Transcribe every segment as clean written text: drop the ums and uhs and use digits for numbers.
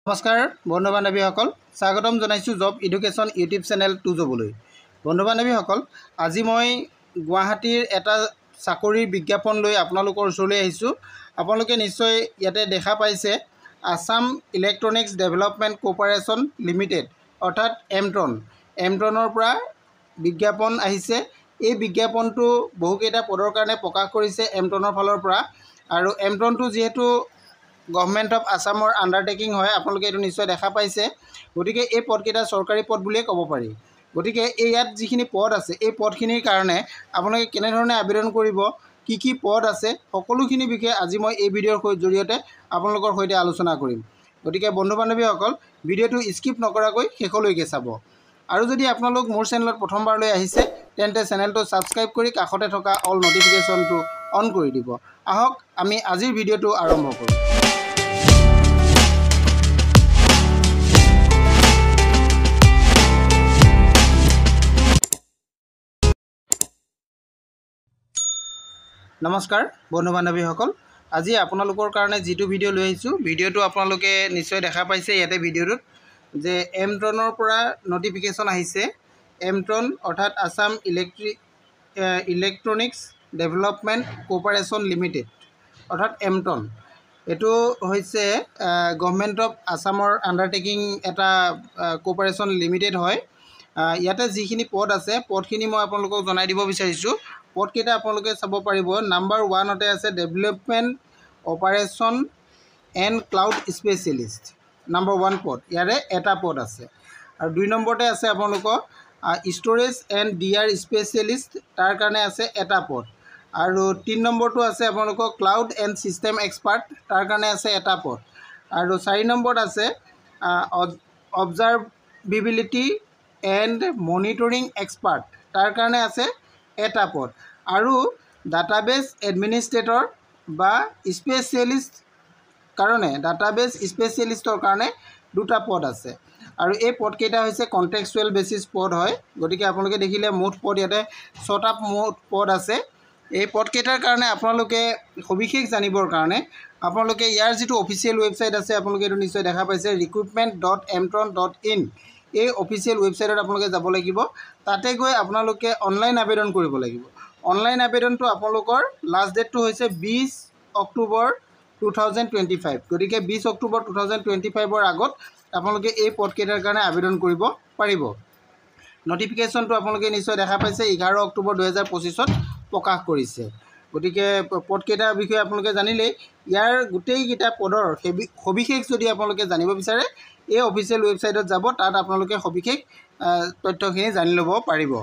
নমস্কাৰ বন্ধু বান্ধৱীসকল, স্বাগতম জনাইছোঁ জব এডুকেশ্যন ইউটিউব চেনেল টুজবলৈ। বন্ধু বান্ধৱীসকল, আজি মই গুৱাহাটীৰ এটা চাকৰিৰ বিজ্ঞাপন লৈ আপোনালোকৰ ওচৰলৈ আহিছোঁ। আপোনালোকে নিশ্চয় ইয়াতে দেখা পাইছে Assam electronics development corporation limited অৰ্থাৎ এমট্ৰনৰ পৰা বিজ্ঞাপন আহিছে। এই বিজ্ঞাপনটো বহুকেইটা পদৰ কাৰণে প্ৰকাশ কৰিছে এমট্ৰনৰ ফালৰ পৰা, আৰু এমট্ৰনটো যিহেতু গভৰ্ণমেণ্ট অফ আছামৰ আণ্ডাৰটেকিং হয়, আপোনালোকে এইটো নিশ্চয় দেখা পাইছে। গতিকে এই পদকেইটা চৰকাৰী পদ বুলিয়ে ক'ব পাৰি। গতিকে ইয়াত যিখিনি পদ আছে, এই পদখিনিৰ কাৰণে আপোনালোকে কেনেধৰণে আবেদন কৰিব, কি পদ আছে, সকলোখিনি বিষয়ে আজি মই এই ভিডিঅ'ৰ জৰিয়তে আপোনালোকৰ সৈতে আলোচনা কৰিম। গতিকে বন্ধু বান্ধৱীসকল, ভিডিঅ'টো স্কিপ নকৰাকৈ শেষলৈকে চাব। আৰু যদি আপোনালোক মোৰ চেনেলত প্ৰথমবাৰলৈ আহিছে, তেন্তে চেনেলটো ছাবস্ক্ৰাইব কৰি কাষতে থকা অল নটিফিকেশ্যনটো অন কৰি দিব। আহক আমি আজিৰ ভিডিঅ'টো আৰম্ভ কৰোঁ। নমস্কাৰ বন্ধু বান্ধৱীসকল, আজি আপোনালোকৰ কাৰণে যিটো ভিডিঅ' লৈ আহিছোঁ, ভিডিঅ'টো আপোনালোকে নিশ্চয় দেখা পাইছে। ইয়াতে ভিডিঅ'টোত যে এমট্ৰনৰ পৰা নটিফিকেশ্যন আহিছে। এমট্ৰন অৰ্থাৎ Assam electronics development corporation limited অৰ্থাৎ এমট্ৰন। এইটো হৈছে গভৰ্ণমেণ্ট অফ আছামৰ আণ্ডাৰটেকিং এটা কৰ্প'ৰেশ্যন লিমিটেড হয়। ইয়াতে যিখিনি পদ আছে, পদখিনি মই আপোনালোকক জনাই দিব বিচাৰিছোঁ। পদকেইটা আপোনালোকে চাব পাৰিব। নাম্বাৰ 1তে আছে development operation and cloud specialist, number 1 পদ, ইয়াৰে এটা পদ আছে। আৰু 2 নম্বৰতে আছে আপোনালোকৰ ষ্ট'ৰেজ এণ্ড DR স্পেচিয়েলিষ্ট, তাৰ কাৰণে আছে এটা পদ। আৰু 3 নম্বৰটো আছে আপোনালোকৰ ক্লাউড এণ্ড ছিষ্টেম এক্সপাৰ্ট, তাৰ কাৰণে আছে এটা পদ। আৰু 4 নম্বৰত আছে অবজাৰ্ভেবিলিটি এণ্ড মনিটৰিং এক্সপাৰ্ট, তাৰ কাৰণে আছে এটা পদ। আৰু ডাটাবেছ এডমিনিষ্ট্ৰেটৰ বা স্পেচিয়েলিষ্ট ডাটাবেছ স্পেচিয়েলিষ্টৰ কাৰণে 2টা পদ আছে। আৰু এই পদকেইটা হৈছে কণ্টেক্সচুৱেল বেচিছ পদ হয়। গতিকে আপোনালোকে দেখিলে মুঠ পদ ইয়াতে 6টা মুঠ পদ আছে। এই পদকেইটাৰ কাৰণে আপোনালোকে সবিশেষ জানিবৰ কাৰণে আপোনালোকে ইয়াৰ যিটো অফিচিয়েল ৱেবছাইট আছে, আপোনালোকে এইটো নিশ্চয় দেখা পাইছে, recruitment.emtron.in, এই অফিচিয়েল ৱেবছাইটত আপোনালোকে যাব লাগিব। তাতে গৈ আপোনালোকে অনলাইন আবেদন কৰিব লাগিব। অনলাইন আবেদনটো আপোনালোকৰ লাষ্ট ডেটটো হৈছে 20 অক্টোবৰ 2025। গতিকে 20 অক্টোবৰ 2025ৰ আগত আপোনালোকে এই পদকেইটাৰ কাৰণে আবেদন কৰিব পাৰিব। নটিফিকেশ্যনটো আপোনালোকে নিশ্চয় দেখা পাইছে, 11 অক্টোবৰ 2025ত প্ৰকাশ কৰিছে। গতিকে পদকেইটাৰ বিষয়ে আপোনালোকে জানিলেই। ইয়াৰ গোটেইকেইটা পদৰ সবিশেষ যদি আপোনালোকে জানিব বিচাৰে, এই অফিচিয়েল ৱেবছাইটত যাব, তাত আপোনালোকে সবিশেষ তথ্যখিনি জানি ল'ব পাৰিব।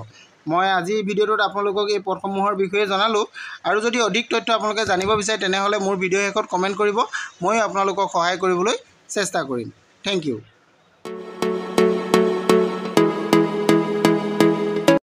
মই আজি ভিডিঅ'টোত আপোনালোকক এই পদসমূহৰ বিষয়ে জনালোঁ। আৰু যদি অধিক তথ্য আপোনালোকে জানিব বিচাৰে, তেনেহ'লে মোৰ ভিডিঅ' শেষত কমেণ্ট কৰিব, ময়ো আপোনালোকক সহায় কৰিবলৈ চেষ্টা কৰিম। Thank U.